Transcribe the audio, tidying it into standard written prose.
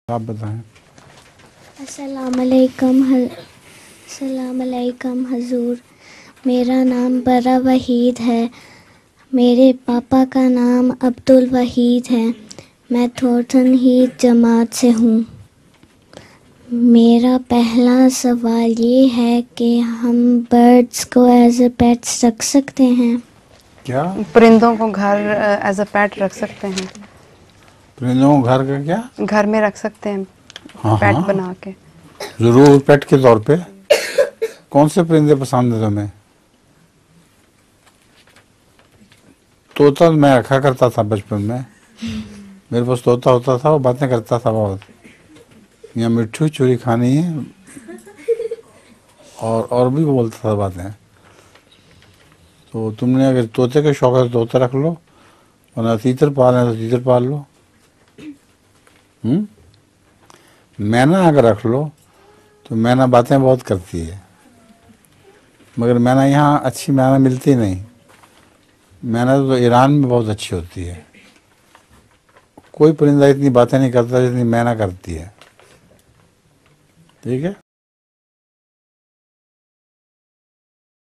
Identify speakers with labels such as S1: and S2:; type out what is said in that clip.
S1: आप बताएं।
S2: अस्सलाम वालेकुम हजूर। मेरा नाम बरा वहीद है। मेरे पापा का नाम अब्दुल वहीद है। मैं थोरथन ही जमात से हूँ। मेरा पहला सवाल ये है कि हम बर्ड्स को एज ए पेट्स रख सकते हैं?
S1: क्या
S3: परिंदों को घर एज अ पेट रख सकते हैं।
S1: परिंदों को घर का क्या?
S3: घर में रख सकते हैं,
S1: हाँ
S3: पेट
S1: हाँ,
S3: बना के।
S1: जरूर पेट के तौर पे। कौन से परिंदे पसंद है तुम्हें? तोता मैं रखा करता था बचपन में। मेरे पास तोता होता था, वो बातें करता था बहुत। यहाँ मिट्ठू चूरी खानी है और भी बोलता था बातें। तो तुमने अगर तोते का शौक है तो तोता रख लो, वरना तीतर पाल है तो तीतर पाल लो। मैना अगर रख लो तो मैना बातें बहुत करती है, मगर मैना यहाँ अच्छी मैना मिलती नहीं। मैना तो ईरान में बहुत अच्छी होती है। कोई परिंदा इतनी बातें नहीं करता जितनी मैना करती है। ठीक है।